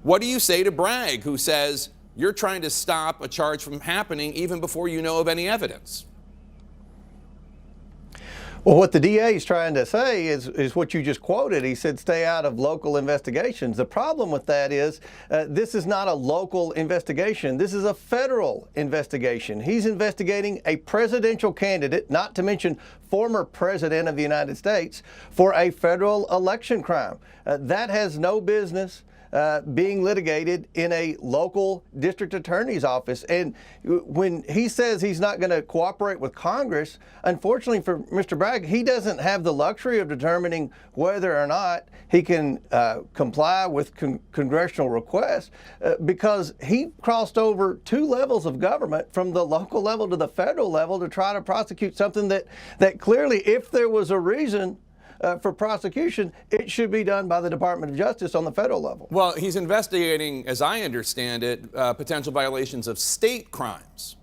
What do you say to Bragg, who says you're trying to stop a charge from happening even before you know of any evidence? Well, what the DA is trying to say is what you just quoted. He said stay out of local investigations. The problem with that is this is not a local investigation. This is a federal investigation. He's investigating a presidential candidate, not to mention former president of the United States, for a federal election crime. That has no business being litigated in a local district attorney's office. And when he says he's not going to cooperate with Congress, unfortunately for Mr. Bragg, he doesn't have the luxury of determining whether or not he can comply with congressional requests because he crossed over 2 levels of government from the local level to the federal level to try to prosecute something that clearly, if there was a reason for prosecution, it should be done by the Department of Justice on the federal level. Well, he's investigating, as I understand it, potential violations of state crimes.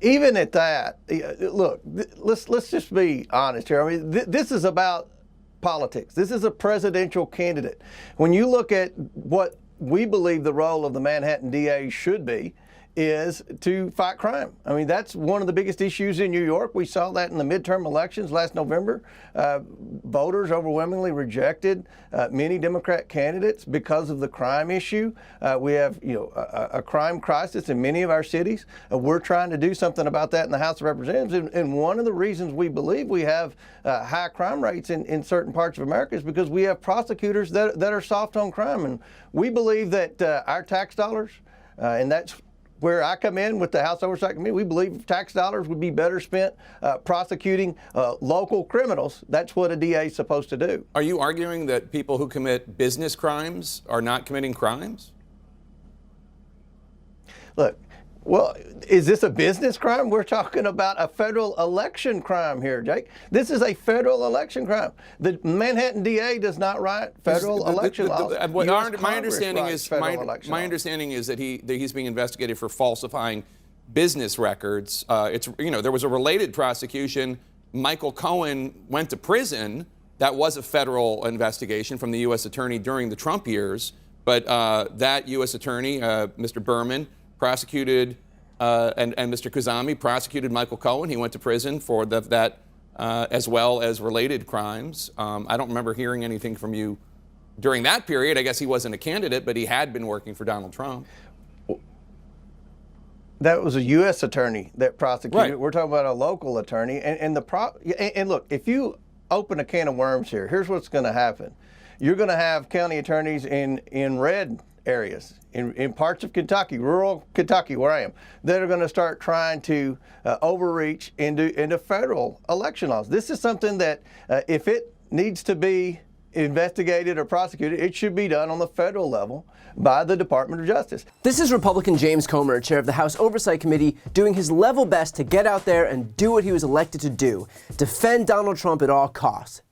Even at that, look, let's just be honest here. I mean, this is about politics. This is a presidential candidate. When you look at what we believe the role of the Manhattan DA should be, is to fight crime. I mean, that's one of the biggest issues in New York. We saw that in the midterm elections last November. Voters overwhelmingly rejected many Democrat candidates because of the crime issue. We have, a crime crisis in many of our cities. We're trying to do something about that in the House of Representatives. And one of the reasons we believe we have high crime rates in certain parts of America is because we have prosecutors that are soft on crime. And we believe that our tax dollars, and that's where I come in with the House Oversight Committee, we believe tax dollars would be better spent prosecuting local criminals. That's what a DA is supposed to do. Are you arguing that people who commit business crimes are not committing crimes? Look, well, is this a business crime? We're talking about a federal election crime here, Jake. This is a federal election crime. The Manhattan DA does not write federal election laws. My understanding is that he's being investigated for falsifying business records. There was a related prosecution. Michael Cohen went to prison. That was a federal investigation from the U.S. attorney during the Trump years. But that U.S. attorney, Mr. Berman, prosecuted, and Mr. Kuzami prosecuted Michael Cohen. He went to prison for that as well as related crimes. I don't remember hearing anything from you during that period. I guess he wasn't a candidate, but he had been working for Donald Trump. That was a U.S. attorney that prosecuted. Right. We're talking about a local attorney. And look, if you open a can of worms here, here's what's going to happen. You're going to have county attorneys in red areas, in parts of Kentucky, rural Kentucky, where I am, that are going to start trying to overreach into federal election laws. This is something that if it needs to be investigated or prosecuted, it should be done on the federal level by the Department of Justice. This is Republican James Comer, chair of the House Oversight Committee, doing his level best to get out there and do what he was elected to do: defend Donald Trump at all costs.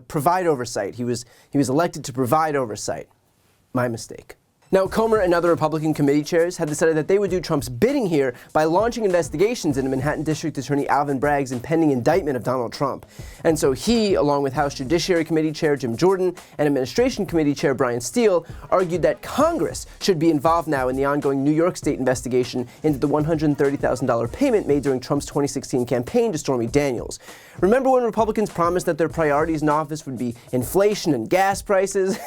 Provide oversight. He was elected to provide oversight. My mistake. Now, Comer and other Republican committee chairs had decided that they would do Trump's bidding here by launching investigations into Manhattan District Attorney Alvin Bragg's impending indictment of Donald Trump. And so he, along with House Judiciary Committee Chair Jim Jordan and Administration Committee Chair Brian Steele, argued that Congress should be involved now in the ongoing New York State investigation into the $130,000 payment made during Trump's 2016 campaign to Stormy Daniels. Remember when Republicans promised that their priorities in office would be inflation and gas prices?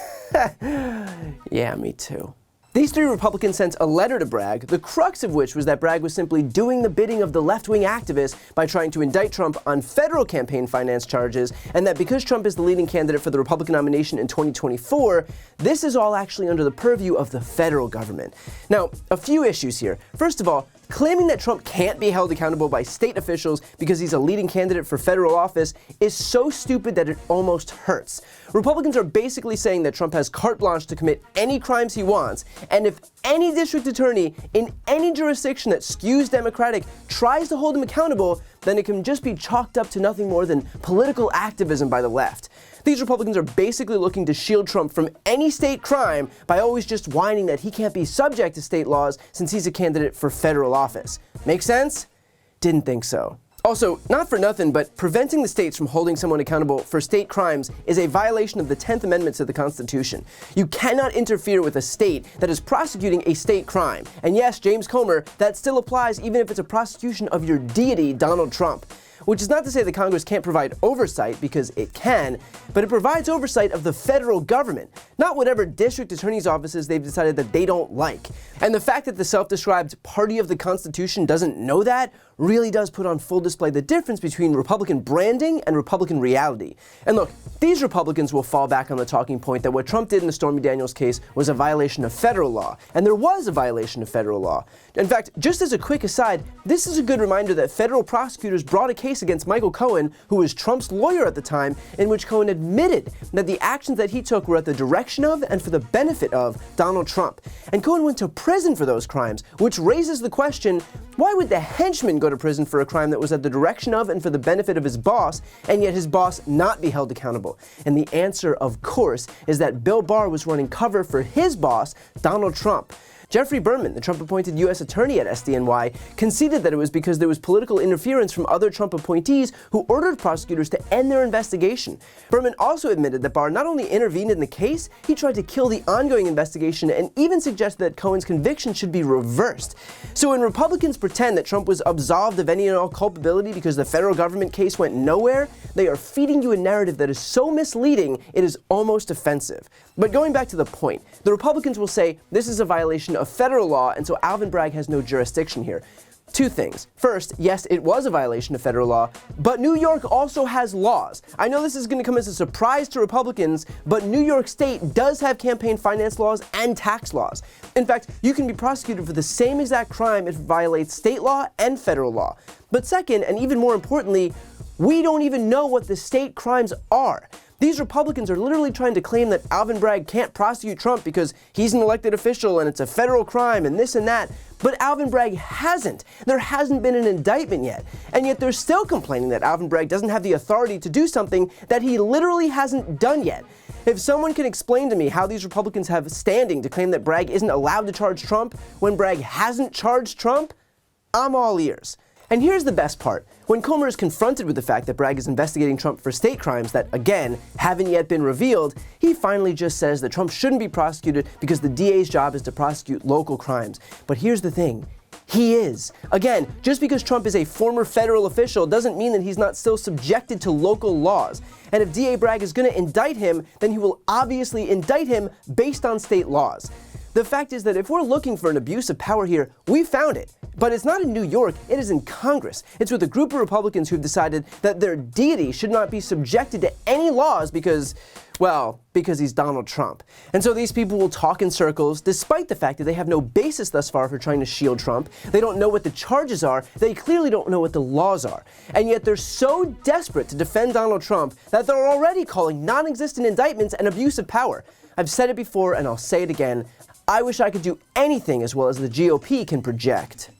Yeah, me too. These 3 Republicans sent a letter to Bragg, the crux of which was that Bragg was simply doing the bidding of the left-wing activists by trying to indict Trump on federal campaign finance charges, and that because Trump is the leading candidate for the Republican nomination in 2024, this is all actually under the purview of the federal government. Now, a few issues here. First of all, claiming that Trump can't be held accountable by state officials because he's a leading candidate for federal office is so stupid that it almost hurts. Republicans are basically saying that Trump has carte blanche to commit any crimes he wants, and if any district attorney in any jurisdiction that skews Democratic tries to hold him accountable, then it can just be chalked up to nothing more than political activism by the left. These Republicans are basically looking to shield Trump from any state crime by always just whining that he can't be subject to state laws since he's a candidate for federal office. Make sense? Didn't think so. Also, not for nothing, but preventing the states from holding someone accountable for state crimes is a violation of the 10th Amendment to the Constitution. You cannot interfere with a state that is prosecuting a state crime. And yes, James Comer, that still applies even if it's a prosecution of your deity, Donald Trump. Which is not to say that Congress can't provide oversight, because it can, but it provides oversight of the federal government, not whatever district attorney's offices they've decided that they don't like. And the fact that the self-described party of the Constitution doesn't know that really does put on full display the difference between Republican branding and Republican reality. And look, these Republicans will fall back on the talking point that what Trump did in the Stormy Daniels case was a violation of federal law, and there was a violation of federal law. In fact, just as a quick aside, this is a good reminder that federal prosecutors brought a case against Michael Cohen, who was Trump's lawyer at the time, in which Cohen admitted that the actions that he took were at the direction of and for the benefit of Donald Trump. And Cohen went to prison for those crimes, which raises the question, why would the henchman go to prison for a crime that was at the direction of and for the benefit of his boss, and yet his boss not be held accountable? And the answer, of course, is that Bill Barr was running cover for his boss, Donald Trump. Jeffrey Berman, the Trump-appointed U.S. attorney at SDNY, conceded that it was because there was political interference from other Trump appointees who ordered prosecutors to end their investigation. Berman also admitted that Barr not only intervened in the case, he tried to kill the ongoing investigation and even suggested that Cohen's conviction should be reversed. So when Republicans pretend that Trump was absolved of any and all culpability because the federal government case went nowhere, they are feeding you a narrative that is so misleading it is almost offensive. But going back to the point, the Republicans will say this is a violation of federal law, and so Alvin Bragg has no jurisdiction here. Two things. First, yes, it was a violation of federal law, but New York also has laws. I know this is going to come as a surprise to Republicans, but New York State does have campaign finance laws and tax laws. In fact, you can be prosecuted for the same exact crime if it violates state law and federal law. But second, and even more importantly, we don't even know what the state crimes are. These Republicans are literally trying to claim that Alvin Bragg can't prosecute Trump because he's an elected official and it's a federal crime and this and that. But Alvin Bragg hasn't. There hasn't been an indictment yet. And yet they're still complaining that Alvin Bragg doesn't have the authority to do something that he literally hasn't done yet. If someone can explain to me how these Republicans have standing to claim that Bragg isn't allowed to charge Trump when Bragg hasn't charged Trump, I'm all ears. And here's the best part. When Comer is confronted with the fact that Bragg is investigating Trump for state crimes that, again, haven't yet been revealed, he finally just says that Trump shouldn't be prosecuted because the DA's job is to prosecute local crimes. But here's the thing. He is. Again, just because Trump is a former federal official doesn't mean that he's not still subjected to local laws. And if DA Bragg is going to indict him, then he will obviously indict him based on state laws. The fact is that if we're looking for an abuse of power here, we found it. But it's not in New York, it is in Congress. It's with a group of Republicans who've decided that their deity should not be subjected to any laws because he's Donald Trump. And so these people will talk in circles, despite the fact that they have no basis thus far for trying to shield Trump. They don't know what the charges are. They clearly don't know what the laws are. And yet they're so desperate to defend Donald Trump that they're already calling non-existent indictments an abuse of power. I've said it before and I'll say it again. I wish I could do anything as well as the GOP can project.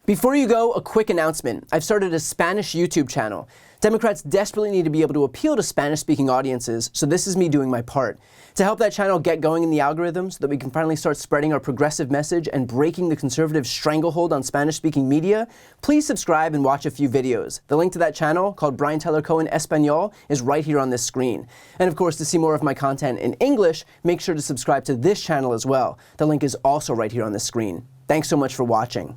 Before you go, a quick announcement. I've started a Spanish YouTube channel. Democrats desperately need to be able to appeal to Spanish-speaking audiences, so this is me doing my part. To help that channel get going in the algorithm so that we can finally start spreading our progressive message and breaking the conservative stranglehold on Spanish-speaking media, please subscribe and watch a few videos. The link to that channel, called Brian Teller Cohen Espanol, is right here on this screen. And of course, to see more of my content in English, make sure to subscribe to this channel as well. The link is also right here on this screen. Thanks so much for watching.